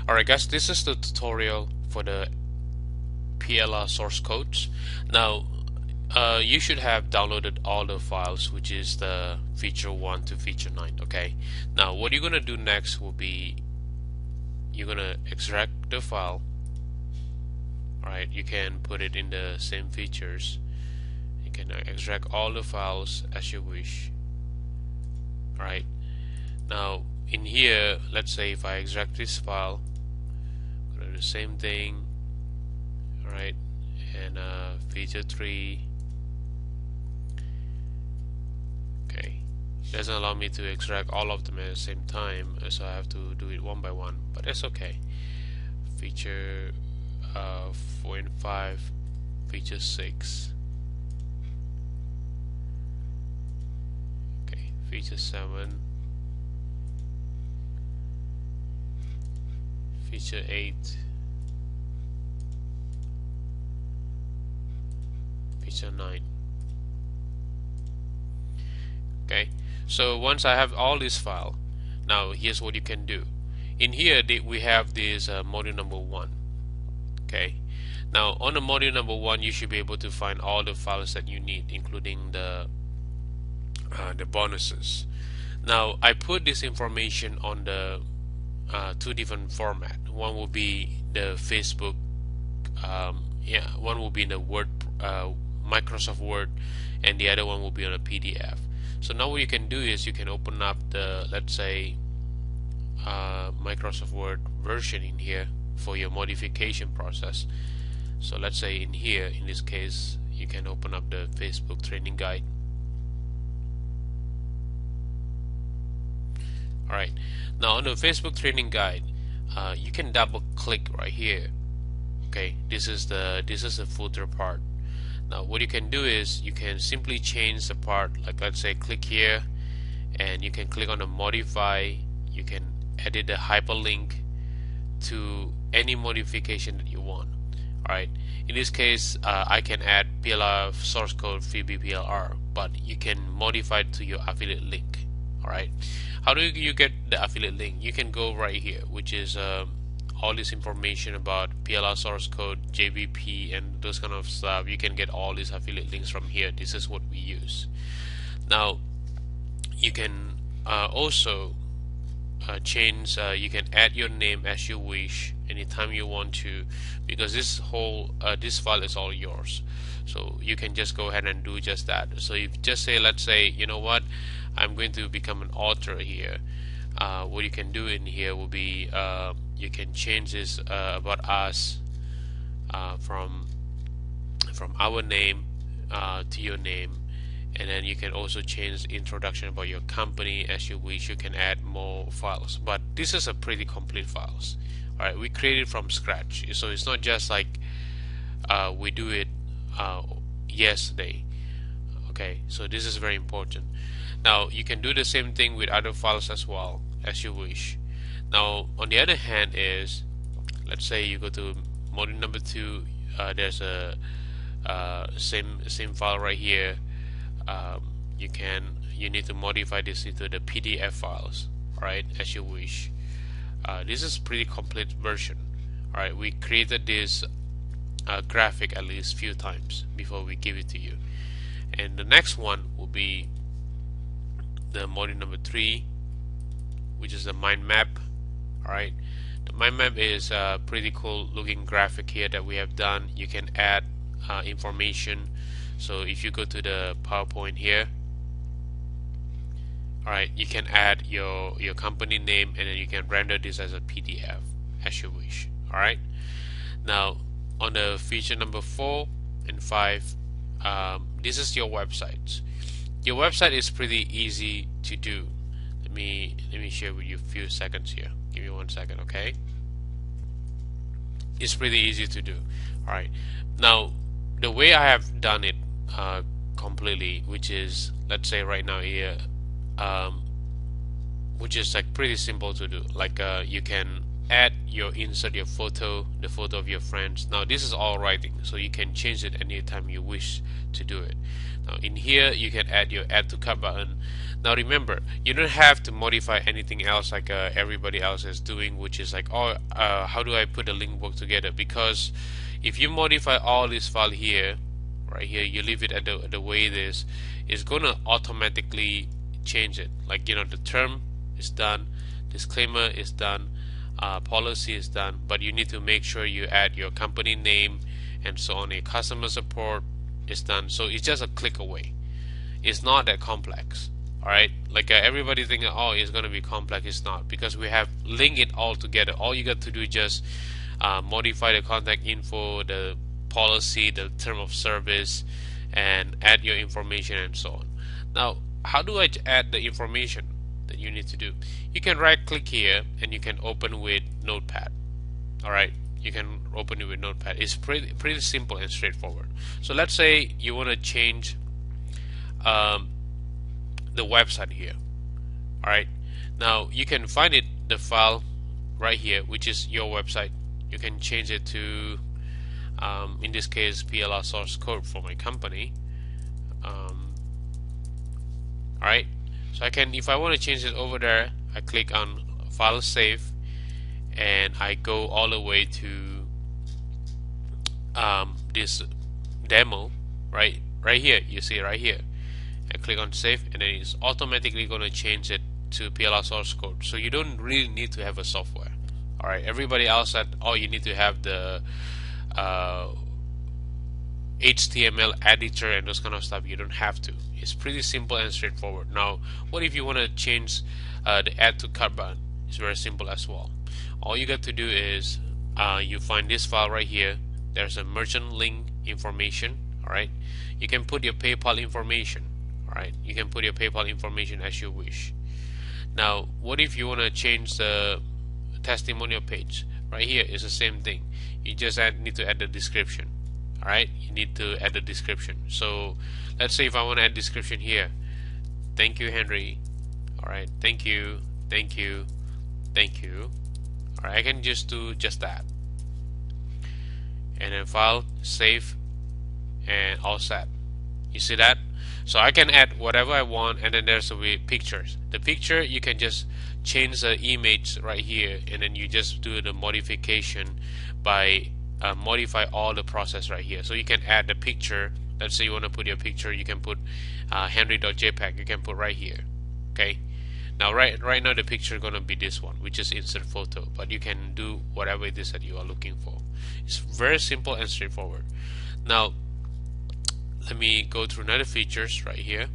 Alright guys, this is the tutorial for the PLR source codes. Now you should have downloaded all the files, which is the feature 1 to feature 9. Okay, now what you're gonna do next will be you're gonna extract the file. Alright, you can put it in the same features. You can extract all the files as you wish. Alright, now in here, let's say if I extract this file, I'm gonna do the same thing. Alright, and feature 3. Okay, doesn't allow me to extract all of them at the same time, so I have to do it one by one, but that's okay. Feature 4 and 5, feature 6. Okay, feature 7, feature 8, feature 9. Okay, so once I have all this file, now here's what you can do. In here we have this module number 1. Okay, now on the module number 1 you should be able to find all the files that you need, including the bonuses. Now I put this information on the two different format. One will be the Facebook, one will be in the Word, Microsoft Word, and the other one will be on a PDF. So now what you can do is you can open up the, let's say, Microsoft Word version in here for your modification process. So let's say in here, in this case, you can open up the Facebook training guide. Alright, now on the Facebook training guide, you can double click right here. Okay, this is the footer part. Now what you can do is you can simply change the part, like let's say click here, and you can click on the modify. You can edit the hyperlink to any modification that you want. Alright, in this case I can add PLR source code FreeBPLR, but you can modify it to your affiliate link. Alright, how do you get the affiliate link? You can go right here, which is all this information about PLR source code, JBP, and those kind of stuff. You can get all these affiliate links from here. This is what we use. Now you can also change, you can add your name as you wish anytime you want to, because this whole this file is all yours. So you can just go ahead and do just that. So if you just say, let's say, you know what, I'm going to become an author here, what you can do in here will be you can change this about us from our name to your name, and then you can also change the introduction about your company as you wish. You can add more files, but this is a pretty complete files. Alright, we created from scratch, so it's not just like we do it yesterday. Okay, so this is very important. Now you can do the same thing with other files as well as you wish. Now on the other hand is, let's say you go to module number 2, there's a same file right here. You need to modify this into the PDF files, alright, as you wish. This is pretty complete version. Alright, we created this graphic at least few times before we give it to you. And the next one will be the module number 3, which is the mind map. Alright, the mind map is a pretty cool looking graphic here that we have done. You can add information. So if you go to the PowerPoint here, alright, you can add your company name, and then you can render this as a PDF as you wish. Alright, now on the feature number 4 and 5, this is your website. Your website is pretty easy to do. Let me share with you a few seconds here. Give me 1 second, okay? It's pretty easy to do. Alright, now the way I have done it completely, which is, let's say right now here, which is like pretty simple to do. Like you can insert your photo, the photo of your friends. Now this is all writing, so you can change it anytime you wish to do it. Now in here you can add your add to cart button. Now remember, you don't have to modify anything else like everybody else is doing, which is like, oh, how do I put the link work together? Because if you modify all this file here, right here, you leave it at the way it is, it's gonna automatically change it. Like, you know, the term is done, disclaimer is done, policy is done, but you need to make sure you add your company name and so on. Your customer support is done, so it's just a click away. It's not that complex. Alright, like everybody thinking, oh, it's going to be complex. It's not, because we have linked it all together. All you got to do is just modify the contact info, the policy, the term of service, and add your information and so on. Now, how do I add the information that you need to do? You can right click here and you can open with Notepad. Alright, you can open it with Notepad. It's pretty simple and straightforward. So let's say you want to change the website here. Alright, now you can find it, the file right here, which is your website. You can change it to in this case PLR source code for my company. Alright, so I can, if I want to change it over there, I click on file save and I go all the way to this demo right here. You see right here, I click on save and then it's automatically going to change it to PLR source code. So you don't really need to have a software. Alright, everybody else said, oh, you need to have the HTML editor and those kind of stuff. You don't have to. It's pretty simple and straightforward. Now, what if you want to change the add to cart button? It's very simple as well. All you got to do is you find this file right here. There's a merchant link information. Alright, you can put your PayPal information. Alright, you can put your PayPal information as you wish. Now, what if you want to change the testimonial page? Right here is the same thing. You just need to add the description. Alright, you need to add the description. So let's say if I want to add description here, thank you, Henry. Alright, thank you, thank you, thank you. Alright, I can just do just that, and then file, save, and all set. You see that? So I can add whatever I want, and then there's the pictures. The picture, you can just change the image right here, and then you just do the modification by modify all the process right here. So you can add the picture. Let's say you want to put your picture, you can put henry.jpg, you can put right here. Okay, now right now the picture is going to be this one, which is insert photo, but you can do whatever it is that you are looking for. It's very simple and straightforward. Now let me go through another features right here.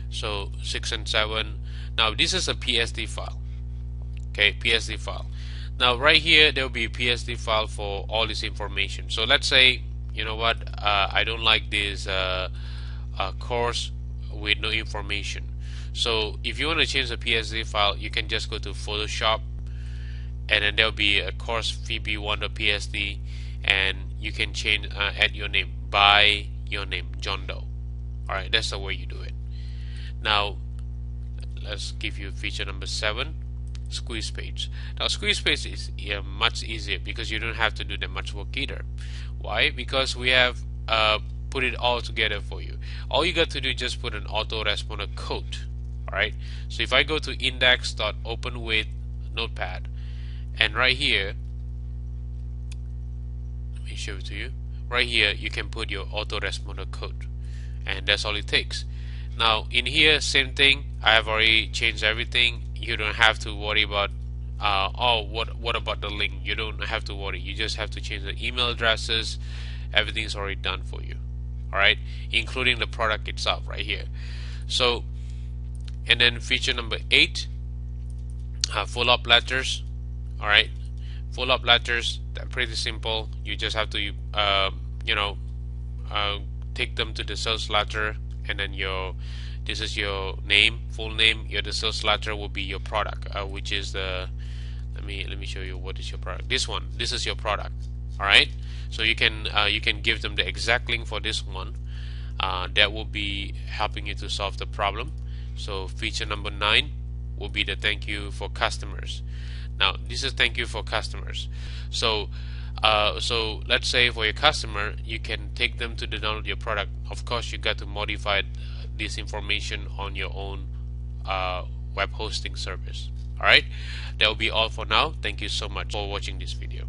So 6 and 7. Now this is a PSD file. Okay, PSD file. Now right here there will be a PSD file for all this information. So let's say, you know what, I don't like this course with no information. So if you want to change the PSD file, you can just go to Photoshop, and then there'll be a course VB1.PSD, and you can change add your name by your name, John Doe. Alright, that's the way you do it. Now let's give you feature number 7, squeeze page. Now squeeze page is much easier because you don't have to do that much work either. Why? Because we have put it all together for you. All you got to do is just put an autoresponder code. Alright, so if I go to index.open with notepad, and right here, let me show it to you. Right here you can put your autoresponder code, and that's all it takes. Now in here, same thing, I have already changed everything. You don't have to worry about oh, what about the link. You don't have to worry. You just have to change the email addresses. Everything's already done for you. Alright, including the product itself right here. So, and then feature number 8, follow-up letters. Alright, follow-up letters, they're pretty simple. You just have to take them to the sales letter, and then this is your name, full name. The sales letter will be your product, which is the, let me show you what is your product. This is your product. Alright, so you can give them the exact link for this one. That will be helping you to solve the problem. So feature number 9 will be the thank you for customers. Now this is thank you for customers. So let's say for your customer, you can take them to download your product. Of course, you got to modify this information on your own web hosting service. Alright, that will be all for now. Thank you so much for watching this video.